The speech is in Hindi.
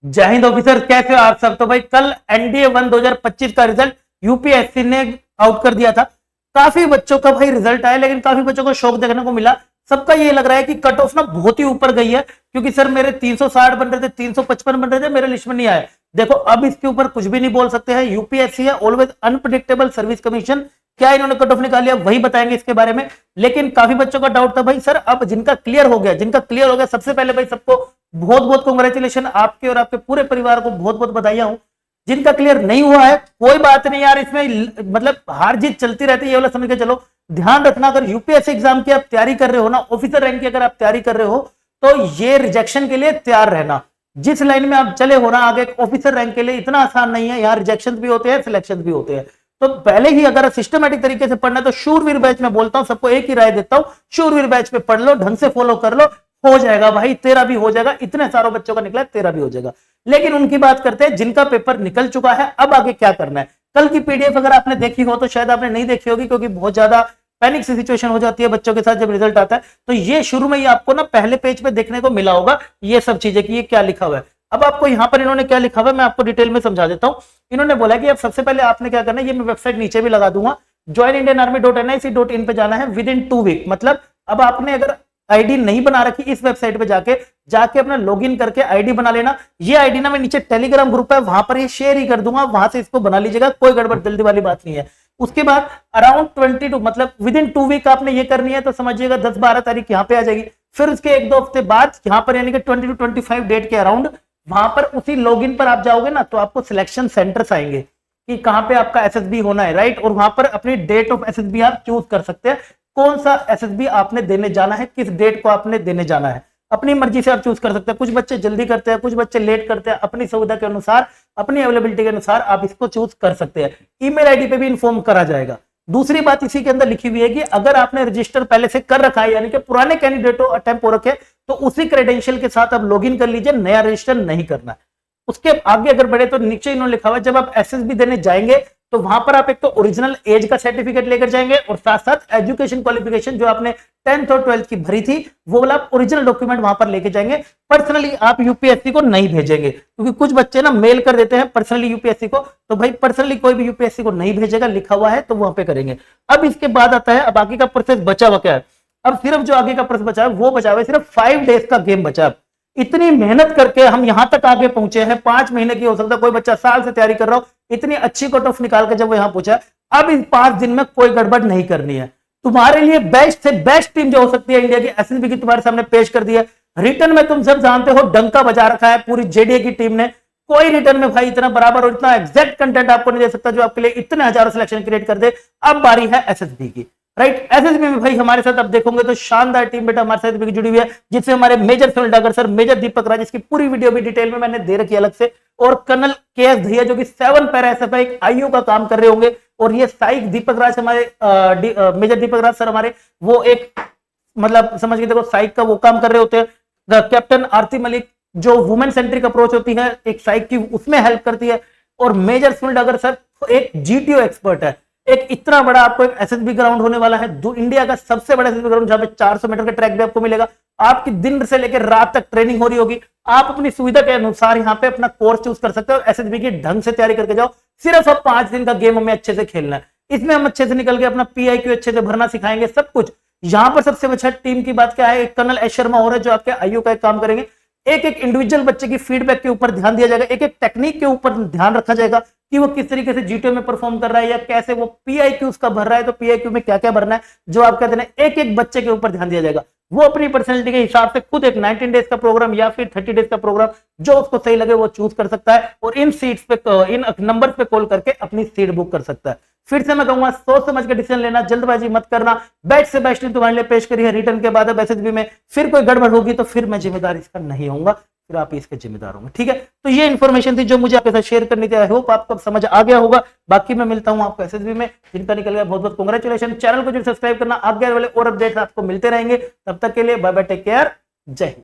जय हिंद ऑफिसर, कैसे हो आप सब। तो भाई कल एनडीए 1 2025 का रिजल्ट यूपीएससी ने आउट कर दिया था। काफी बच्चों का भाई रिजल्ट आया, लेकिन काफी बच्चों को शौक देखने को मिला। सबका ये लग रहा है कि कट ऑफ ना बहुत ही ऊपर गई है, क्योंकि सर मेरे 360 बन रहे थे, 355 बन रहे थे, मेरे लिस्ट में नहीं आए। देखो अब इसके ऊपर कुछ भी नहीं बोल सकते हैं। यूपीएससी है, ऑलवेज अनप्रिडिक्टेबल सर्विस कमीशन। क्या इन्होंने कट ऑफ निकाल लिया वही बताएंगे इसके बारे में। लेकिन काफी बच्चों का डाउट था भाई सर, अब जिनका क्लियर हो गया, सबसे पहले भाई सबको बहुत बहुत कांग्रेचुलेशन, आपके और आपके पूरे परिवार को बहुत बहुत बधाई हूं। जिनका क्लियर नहीं हुआ है कोई बात नहीं यार, इसमें मतलब हार जीत चलती रहती है, ये वाला समझ के चलो। ध्यान रखना, अगर यूपीएससी एग्जाम की आप तैयारी कर रहे हो ना, ऑफिसर रैंक की अगर आप तैयारी कर रहे हो, तो ये रिजेक्शन के लिए तैयार रहना। जिस लाइन में आप चले हो ना आगे, ऑफिसर रैंक के लिए इतना आसान नहीं है। यहाँ रिजेक्शन भी होते हैं, सिलेक्शन भी होते हैं। तो पहले ही अगर सिस्टमेटिक तरीके से पढ़ना है तो शूरवीर बैच में बोलता हूं, सबको एक ही राय देता हूं, शूरवीर बैच पे पढ़ लो, ढंग से फॉलो कर लो, हो जाएगा भाई, तेरा भी हो जाएगा। इतने सारों बच्चों का निकला, तेरा भी हो जाएगा। लेकिन उनकी बात करते हैं जिनका पेपर निकल चुका है, अब आगे क्या करना है। कल की पीडीएफ अगर आपने देखी हो, तो शायद आपने नहीं देखी होगी, क्योंकि बहुत ज्यादा पैनिक सी सिचुएशन हो जाती है बच्चों के साथ जब रिजल्ट आता है। तो ये शुरू में ही आपको ना पहले पेज पे देखने को मिला होगा ये सब चीजें कि ये क्या लिखा हुआ है। अब आपको यहाँ पर इन्होंने क्या लिखा हुआ है मैं आपको डिटेल में समझा देता हूँ। इन्होंने बोला कि अब सबसे पहले आपने क्या करना है, ये मैं वेबसाइट नीचे भी लगा दूंगा, joinindianarmy.nic.in पे जाना है विदिन 2 वीक। मतलब अब आपने अगर आईडी नहीं बना रखी, इस वेबसाइट पे जाके अपना लॉगिन करके आईडी बना लेना। ये आईडी ना मैं नीचे टेलीग्राम ग्रुप है, वहां पर ये शेयर ही कर दूंगा, वहां से इसको बना लीजिएगा, कोई गड़बड़ जल्दी वाली बात नहीं है। उसके बाद अराउंड 22 मतलब विदिन 2 वीक आपने ये करनी है, तो समझिएगा 10-12 तारीख यहाँ पे आ जाएगी। फिर उसके 1-2 हफ्ते बाद यहाँ पर यानी कि 20 to 25 डेट के अराउंड वहां पर उसी लॉगिन पर आप जाओगे ना, तो आपको सिलेक्शन सेंटर्स आएंगे कि कहां पे आपका एसएसबी होना है, राइट। और वहां पर अपनी डेट ऑफ एसएसबी आप चूज कर सकते हैं, कौन सा एसएसबी आपने देने जाना है, किस डेट को आपने देने जाना है, अपनी मर्जी से आप चूज कर सकते हैं। कुछ बच्चे जल्दी करते हैं, कुछ बच्चे लेट करते हैं, अपनी सुविधा के अनुसार, अपनी अवेलेबिलिटी के अनुसार आप इसको चूज कर सकते हैं। ईमेल आईडी पे भी इन्फॉर्म करा जाएगा। दूसरी बात इसी के अंदर लिखी हुई है कि अगर आपने रजिस्टर पहले से कर रखा है, यानी कि पुराने कैंडिडेट अटेम्प्ट हो रखे, तो उसी क्रेडेंशियल के साथ आप लॉगिन कर लीजिए, नया रजिस्टर नहीं करना है। उसके आगे अगर बढ़े तो नीचे इन्होंने लिखा हुआ है, जब आप एसएसबी देने जाएंगे तो वहां पर आप एक तो ओरिजिनल एज का सर्टिफिकेट लेकर जाएंगे, और साथ साथ एजुकेशन क्वालिफिकेशन जो आपने 10th और 12th की भरी थी, वो वाला आप ओरिजिनल डॉक्यूमेंट वहां पर लेके जाएंगे। पर्सनली आप यूपीएससी को नहीं भेजेंगे, क्योंकि कुछ बच्चे ना मेल कर देते हैं पर्सनली यूपीएससी को, तो भाई पर्सनली कोई भी यूपीएससी को नहीं भेजेगा, लिखा हुआ है तो वहां पे करेंगे। अब इसके बाद आता है, अब आगे का प्रोसेस बचा हुआ क्या है। अब सिर्फ जो आगे का प्रोसेस बचा है वो बचा हुआ है, सिर्फ 5 डेज का गेम बचा है। इतनी मेहनत करके हम यहां तक आगे पहुंचे हैं, 5 महीने की हो सकता है, कोई बच्चा साल से तैयारी कर रहा हो, इतनी अच्छी कट ऑफ निकाल के जब वो यहां पहुंचा, अब इन 5 दिन में कोई गड़बड़ नहीं करनी है। तुम्हारे लिए बेस्ट से बेस्ट टीम जो हो सकती है इंडिया की, एसएसबी की तुम्हारे सामने पेश कर दी है। रिटर्न में तुम सब जानते हो डंका बजा रखा है पूरी जेडीए की टीम ने। कोई रिटर्न में भाई इतना बराबर और इतना एग्जैक्ट कंटेंट आपको नहीं दे सकता जो आपके लिए इतने हजारों सिलेक्शन क्रिएट कर दे। अब बारी है एसएसबी की, राइट। एसएसबी में भाई हमारे साथ अब देखोगे तो शानदार टीम बेटा हमारे साथ भी जुड़ी हुई है, जिससे हमारे major Sunil Dagar sir, major Deepak Raj, इसकी पूरी वीडियो भी डिटेल में मैंने दे रखी है अलग से, और कर्नल केएस धैया जो कि 7 पैरा एसएफआई एक आईओ का काम कर रहे होंगे, और ये साइक दीपक राज हमारे मेजर दीपक राज सर हमारे वो एक मतलब समझ के देखो साइक का वो काम कर रहे होते हैं। कैप्टन आरती मलिक जो वुमेन सेंट्रिक अप्रोच होती है एक साइक की, उसमें हेल्प करती है। और मेजर सुनील डागर सर एक जीटीओ एक्सपर्ट है। एक इतना बड़ा आपको एक एसएसबी ग्राउंड होने वाला है, इंडिया का सबसे बड़ा एसएसबी ग्राउंड, जहां पे 400 मीटर का ट्रैक भी आपको मिलेगा। आपकी दिन से लेकर रात तक ट्रेनिंग हो रही होगी। आप अपनी सुविधा के अनुसार यहाँ पे अपना कोर्स चूज कर सकते हो, एसएसबी की ढंग से तैयारी करके जाओ। सिर्फ अब 5 दिन का गेम हमें अच्छे से खेलना है, इसमें हम अच्छे से निकल के अपना पीआईक्यू अच्छे से भरना सिखाएंगे, सब कुछ। यहाँ पर सबसे अच्छा टीम की बात क्या है, कर्नल एस शर्मा हो रहे जो आपके आईओ का एक काम करेंगे। एक एक इंडिविजुअल बच्चे की फीडबैक के ऊपर ध्यान दिया जाएगा, एक एक टेक्निक के ऊपर ध्यान रखा जाएगा कि वो किस तरीके से जीटीओ में परफॉर्म कर रहा है, या कैसे वो पीआईक्यू उसका भर रहा है, तो पीआईक्यू में क्या क्या भरना है, जो आप कहते हैं एक एक बच्चे के ऊपर ध्यान दिया जाएगा। वो अपनी पर्सनैलिटी के हिसाब से खुद एक 19 डेज का प्रोग्राम या फिर 30 डेज का प्रोग्राम जो उसको सही लगे वो चूज कर सकता है, और इन सीट्स पे, इन नंबर पे कॉल करके अपनी सीट बुक कर सकता है। फिर से मैं कहूंगा सोच समझ के डिसीजन लेना, जल्दबाजी मत करना। बेस्ट से बेस्ट टीम तुम्हारे लिए पेश करी है रिटर्न के बाद। अब एसएसबी में फिर कोई गड़बड़ होगी तो फिर मैं जिम्मेदार इसका नहीं होऊंगा, फिर आप इसके जिम्मेदार होंगे, ठीक है। तो ये इन्फॉर्मेशन थी जो मुझे आपके साथ शेयर करनी थी। आई होप आपको समझ आ गया होगा। बाकी मैं मिलता हूं आपको एसएसबी में, जिनका निकल गया बहुत बहुत कांग्रेचुलेशन। चैनल को जो सब्सक्राइब करना, आगे वाले और अपडेट्स आपको मिलते रहेंगे। तब तक के लिए बाय बाय, टेक केयर, जय हिंद।